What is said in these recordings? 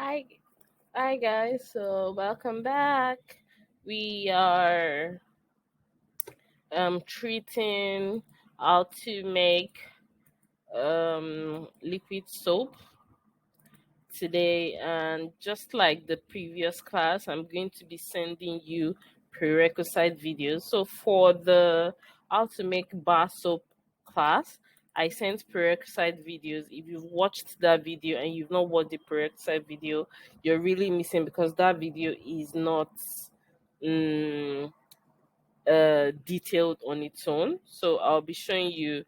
Hi, hi guys. So welcome back. We are treating how to make liquid soap today, and just like the previous class, I'm going to be sending you prerequisite videos. So for the how to make bar soap class, I sent prerequisite videos. If you've watched that video and you've not watched the prerequisite video, you're really missing because that video is not um, detailed on its own. So I'll be showing you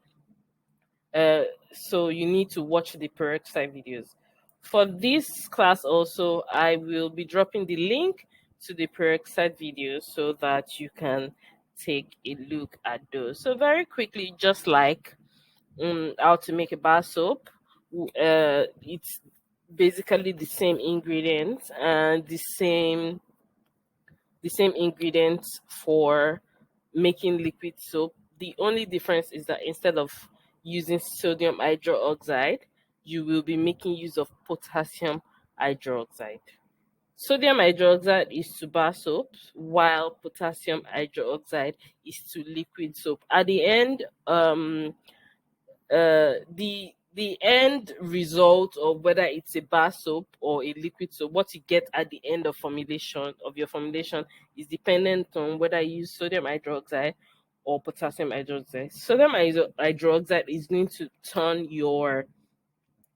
uh, so you need to watch the prerequisite videos. For this class also, I will be dropping the link to the prerequisite videos so that you can take a look at those. So very quickly, just like how to make a bar soap, it's basically the same ingredients and the same ingredients for making liquid soap. The only difference is that instead of using sodium hydroxide, you will be making use of potassium hydroxide. Sodium hydroxide is to bar soap, while potassium hydroxide is to liquid soap. At the end, the end result of whether it's a bar soap or a liquid soap, what you get at the end of your formulation is dependent on whether you use sodium hydroxide or potassium hydroxide. Hydroxide is going to turn your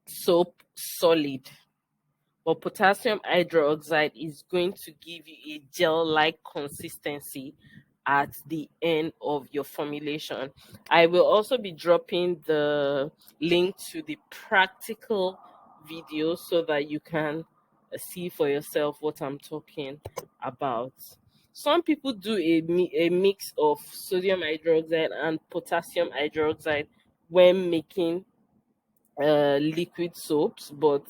soap solid, but potassium hydroxide is going to give you a gel-like consistency at the end of your formulation. I will also be dropping the link to the practical video so that you can see for yourself what I'm talking about. Some people do a mix of sodium hydroxide and potassium hydroxide when making liquid soaps, but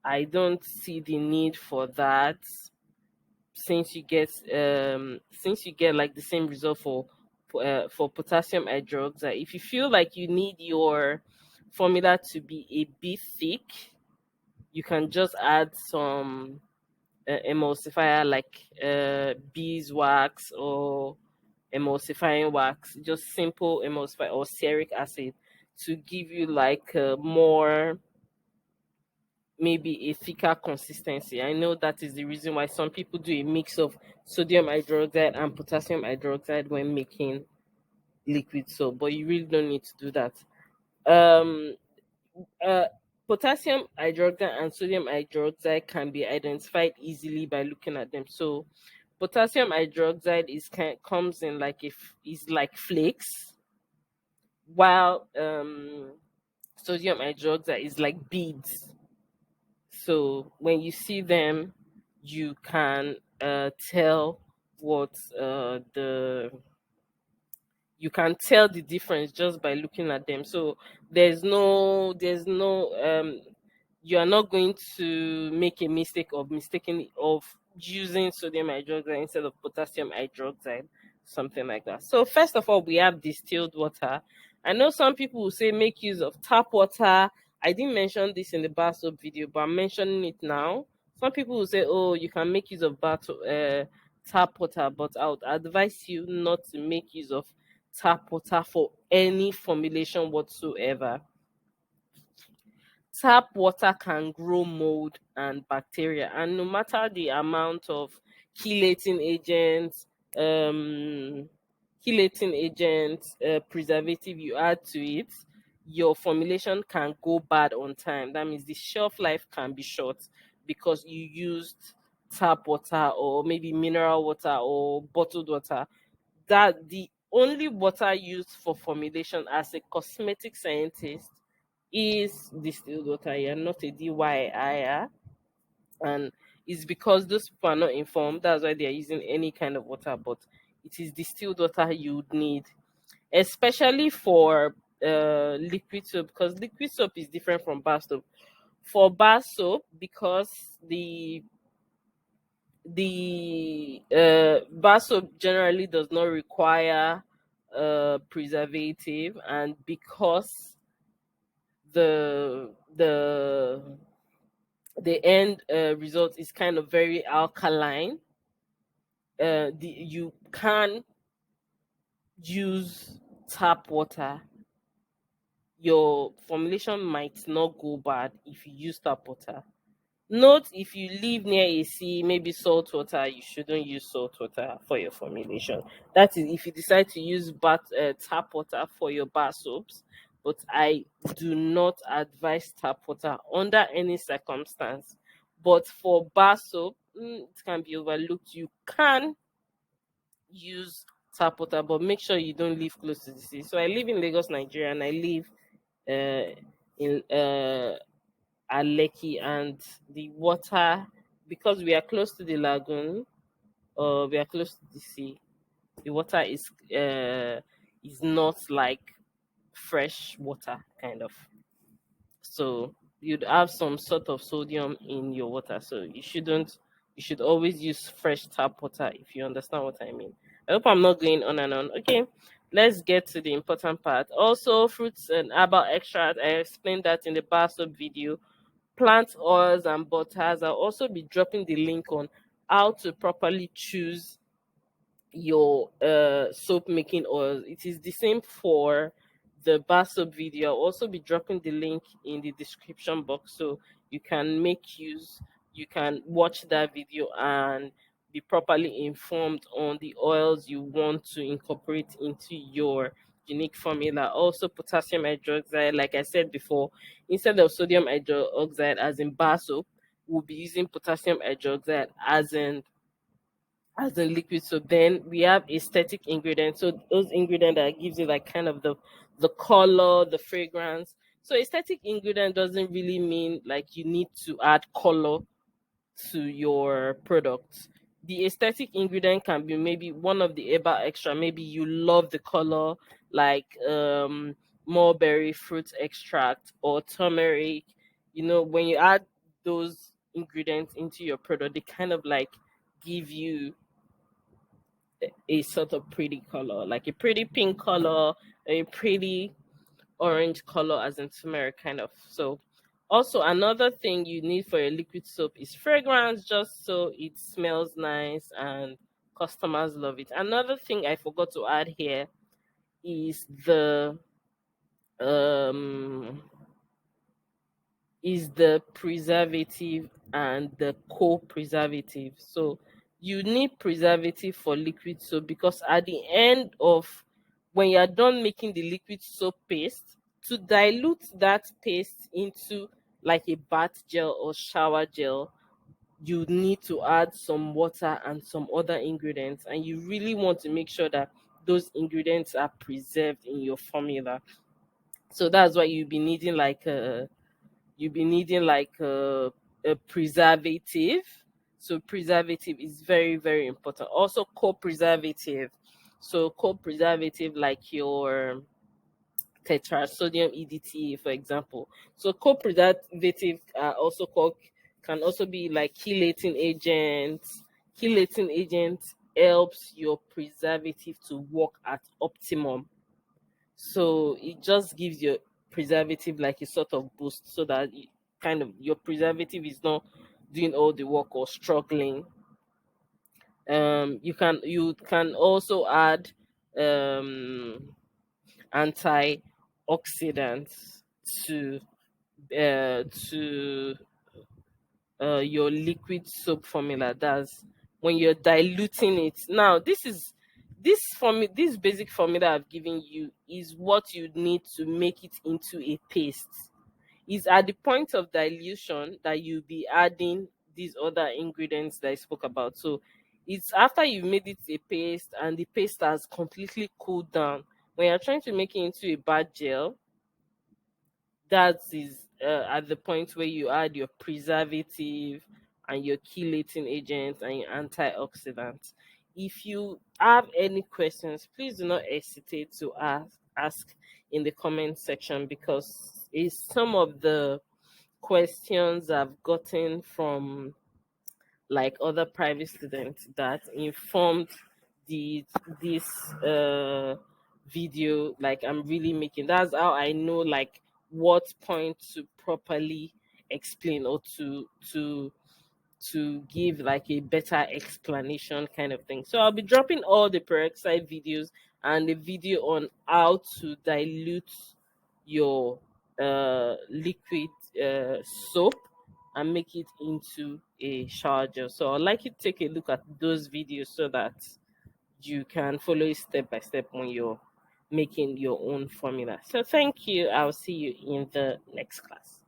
I don't see the need for that since you get like the same result for potassium hydroxide. If you feel like you need your formula to be a bit thick, you can just add some emulsifier like beeswax or emulsifying wax, just simple emulsifier or stearic acid to give you like more, maybe a thicker consistency. I know that is the reason why some people do a mix of sodium hydroxide and potassium hydroxide when making liquid soap, but you really don't need to do that. Um, uh, Potassium hydroxide and sodium hydroxide can be identified easily by looking at them. So, potassium hydroxide comes in like is like flakes, while sodium hydroxide is like beads. So when you see them, you can tell what the you can tell the difference just by looking at them. So there's no you are not going to make a mistake of mistaking of using sodium hydroxide instead of potassium hydroxide, something like that. So first of all, we have distilled water. I know some people will say make use of tap water. I didn't mention this in the bar soap video, but I'm mentioning it now. Some people will say, oh, you can make use of tap water, but I would advise you not to make use of tap water for any formulation whatsoever. Tap water can grow mold and bacteria, and no matter the amount of chelating agents, um, preservative you add to it, your formulation can go bad on time. That means the shelf life can be short because you used tap water or maybe mineral water or bottled water. That the only water used for formulation as a cosmetic scientist is distilled water. You're not a DYIer, and it's because those people are not informed. That's why they're using any kind of water, but it is distilled water you would need, especially for liquid soap, because liquid soap is different from bar soap. For bar soap, because the bar soap generally does not require preservative, and because the the end result is kind of very alkaline. You can use tap water. Your formulation might not go bad if you use tap water. Note, if you live near a sea, maybe salt water, you shouldn't use salt water for your formulation. That is if you decide to use tap water for your bar soaps. But I do not advise tap water under any circumstance. But for bar soap, it can be overlooked. You can use tap water, but make sure you don't live close to the sea. So I live in Lagos, Nigeria, and I live in Aleki, and the water, because we are close to the lagoon, or we are close to the sea, the water is not like fresh water kind of. So you'd have some sort of sodium in your water. So you should always use fresh tap water, if you understand what I mean. I hope I'm not going on and on. Okay, let's get to the important part. Also, fruits and herbal extract. I explained that in the bar soap video. Plant oils and butters. I'll also be dropping the link on how to properly choose your soap making oil. It is the same for the bar soap video. I'll also be dropping the link in the description box, so you can you can watch that video and be properly informed on the oils you want to incorporate into your unique formula. Also, potassium hydroxide, like I said before, instead of sodium hydroxide as in bar soap, we'll be using potassium hydroxide as in liquid. So then we have aesthetic ingredients. So those ingredients that gives you like kind of the color, the fragrance. So aesthetic ingredient doesn't really mean like you need to add color to your product. The aesthetic ingredient can be maybe one of the herbal extra. Maybe you love the color, like mulberry fruit extract or turmeric. You know, when you add those ingredients into your product, they kind of like give you a sort of pretty color, like a pretty pink color, a pretty orange color, as in turmeric kind of. So, also another thing you need for a liquid soap is fragrance, just so it smells nice and customers love it. Another thing I forgot to add here is um the preservative and the co-preservative. So you need preservative for liquid soap, because at the end of when you're done making the liquid soap paste, to dilute that paste into like a bath gel or shower gel, you need to add some water and some other ingredients, and you really want to make sure that those ingredients are preserved in your formula. So that's why you'll be needing like a preservative. So preservative is very, very important. Also co-preservative. So co-preservative like your tetrasodium EDTA, for example. So co-preservative are also called can also be like chelating agents. Chelating agent helps your preservative to work at optimum, so it just gives your preservative like a sort of boost, so that kind of your preservative is not doing all the work or struggling. You can also add um antioxidants to to your liquid soap formula. That's when you're diluting it. Now, this basic formula I've given you is what you need to make it into a paste. Is at the point of dilution that you'll be adding these other ingredients that I spoke about. So it's after you've made it a paste and the paste has completely cooled down. When you're trying to make it into a bad gel, that is at the point where you add your preservative and your chelating agents and your antioxidants. If you have any questions, please do not hesitate to ask in the comment section, because it's some of the questions I've gotten from like other private students that informed the this video like I'm really making. That's how I know like what point to properly explain or to give like a better explanation kind of thing. So I'll be dropping all the peroxide videos and the video on how to dilute your liquid soap and make it into a shower gel. So I'd like you to take a look at those videos so that you can follow it step by step when you're making your own formula. So thank you. I'll see you in the next class.